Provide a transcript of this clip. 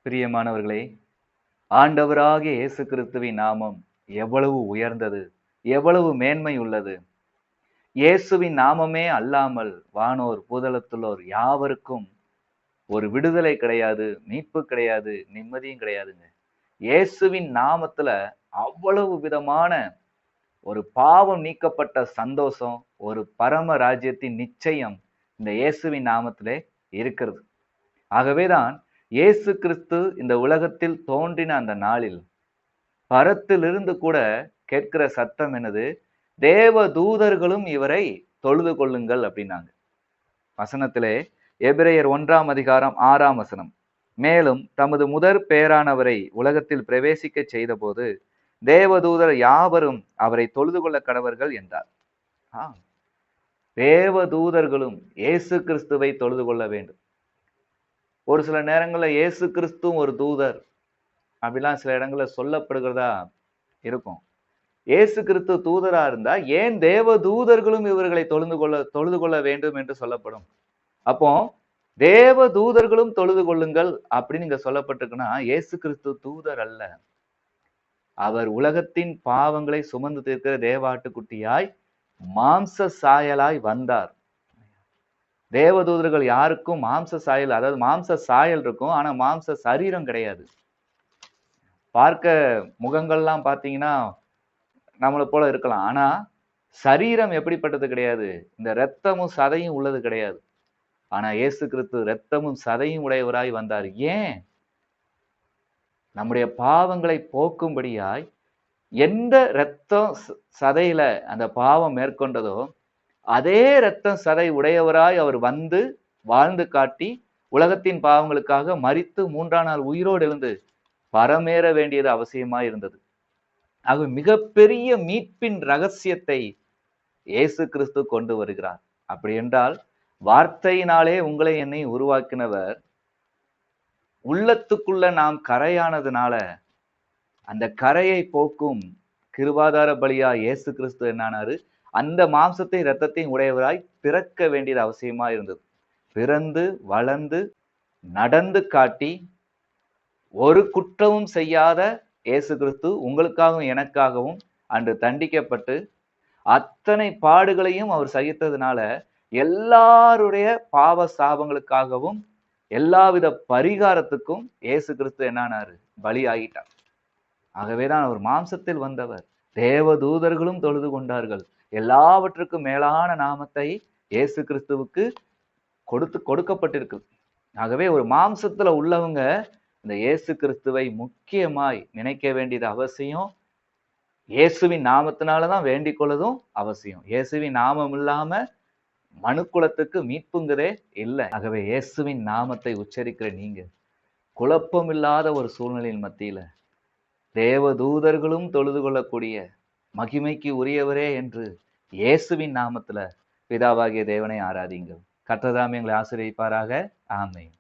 பிரியமானவர்களே, ஆண்டவராகிய இயேசு கிறிஸ்துவின் நாமம் எவ்வளவு உயர்ந்தது, எவ்வளவு மேன்மை உள்ளது. இயேசுவின் நாமமே அல்லாமல் வானோர் பூதலத்துள்ளோர் யாவருக்கும் ஒரு விடுதலை கிடையாது, மீட்பு கிடையாது, நிம்மதியும் கிடையாதுங்க. இயேசுவின் நாமத்துல அவ்வளவு விதமான ஒரு பாவம் நீக்கப்பட்ட சந்தோஷம், ஒரு பரம ராஜ்யத்தின் நிச்சயம் இந்த இயேசுவின் நாமத்திலே இருக்கிறது. ஆகவேதான் இயேசு கிறிஸ்து இந்த உலகத்தில் தோன்றின அந்த நாளில் பரத்திலிருந்து கூட கேட்கிற சத்தம் என்னது? தேவ தூதர்களும் இவரை தொழுது கொள்ளுங்கள் அப்படின்னாங்க. வசனத்திலே எபிரேயர் 1:6 மேலும் தமது முதற் பேரானவரை உலகத்தில் பிரவேசிக்க செய்த போது தேவதூதர் யாவரும் அவரை தொழுது கொள்ள கடவர்கள் என்றார். தேவதூதர்களும் இயேசு கிறிஸ்துவை தொழுது கொள்ள வேண்டும். ஒரு சில நேரங்கள்ல இயேசு கிறிஸ்துவும் ஒரு தூதர் அப்படிலாம் சில இடங்கள்ல சொல்லப்படுகிறதா இருக்கும். இயேசு கிறிஸ்து தூதரா இருந்தா ஏன் தேவ தூதர்களும் இவர்களை தொழுது கொள்ள வேண்டும் என்று சொல்லப்படும்? அப்போ தேவ தூதர்களும் தொழுது கொள்ளுங்கள் அப்படின்னு இங்க சொல்லப்பட்டிருக்குன்னா இயேசு கிறிஸ்து தூதர் அல்ல. அவர் உலகத்தின் பாவங்களை சுமந்து தீர்க்கிற தேவாட்டுக்குட்டியாய் மாம்ச சாயலாய் வந்தார். தேவதூதர்கள் யாருக்கும் மாம்ச சாயல், அதாவது மாம்ச சாயல் இருக்கும், ஆனா மாம்ச சரீரம் கிடையாது. பார்க்க முகங்கள்லாம் பார்த்தீங்கன்னா நம்மளை போல இருக்கலாம், ஆனா சரீரம் எப்படிப்பட்டது கிடையாது. இந்த இரத்தமும் சதையும் உள்ளது கிடையாது. ஆனா இயேசு கிறிஸ்து இரத்தமும் சதையும் உடையவராய் வந்தார். ஏன்? நம்முடைய பாவங்களை போக்கும்படியாய் எந்த இரத்தம் சதையில அந்த பாவம் மேற்கொண்டதோ அதே இரத்தம் சதை உடையவராய் அவர் வந்து வாழ்ந்து காட்டி உலகத்தின் பாவங்களுக்காக மரித்து 3ஆம் நாள் உயிரோடு எழுந்து பரமேற வேண்டியது அவசியமாய் இருந்தது. ஆக மிகப்பெரிய மீட்பின் ரகசியத்தை இயேசு கிறிஸ்து கொண்டு வருகிறார். அப்படி என்றால் வார்த்தையினாலே உங்களை என்னை உருவாக்கினவர் உள்ளத்துக்குள்ள நாம் கரையானதுனால அந்த கரையை போக்கும் கிருபாதார பலியா இயேசு கிறிஸ்து என்னானாரு? அந்த மாம்சத்தை இரத்தத்தையும் உடையவராய் பிறக்க வேண்டியது அவசியமா இருந்தது. பிறந்து வளர்ந்து நடந்து காட்டி ஒரு குற்றமும் செய்யாத இயேசு கிறிஸ்து உங்களுக்காகவும் எனக்காகவும் அன்று தண்டிக்கப்பட்டு அத்தனை பாடுகளையும் அவர் சகித்ததுனால எல்லாருடைய பாவ சாபங்களுக்காகவும் எல்லாவித பரிகாரத்துக்கும் இயேசு கிறிஸ்து என்னானாரு? பலி ஆகிட்டார். ஆகவேதான் அவர் மாம்சத்தில் வந்தவர். தேவ தூதர்களும் தொழுது கொண்டார்கள். எல்லாவற்றுக்கும் மேலான நாமத்தை இயேசு கிறிஸ்துவுக்கு கொடுக்கப்பட்டிருக்கு. ஆகவே ஒரு மாம்சத்துல உள்ளவங்க இந்த இயேசு கிறிஸ்துவை முக்கியமாய் நினைக்க வேண்டியது அவசியம். இயேசுவின் நாமத்தினாலதான் வேண்டிக் கொள்ளதும் அவசியம். இயேசுவின் நாமம் இல்லாம மனுக்குலத்துக்கு மீட்புங்கிறதே இல்லை. ஆகவே இயேசுவின் நாமத்தை உச்சரிக்கிற நீங்க குழப்பம் இல்லாத ஒரு சூழ்நிலையின் மத்தியில தேவ தூதர்களும் தொழுது கொள்ளக்கூடிய மகிமைக்கு உரியவரே என்று இயேசுவின் நாமத்துல பிதாவாகிய தேவனை ஆராதிங்கள். கர்த்தர் தாமே எங்களை ஆசீர்வதிப்பாராக. ஆமென்.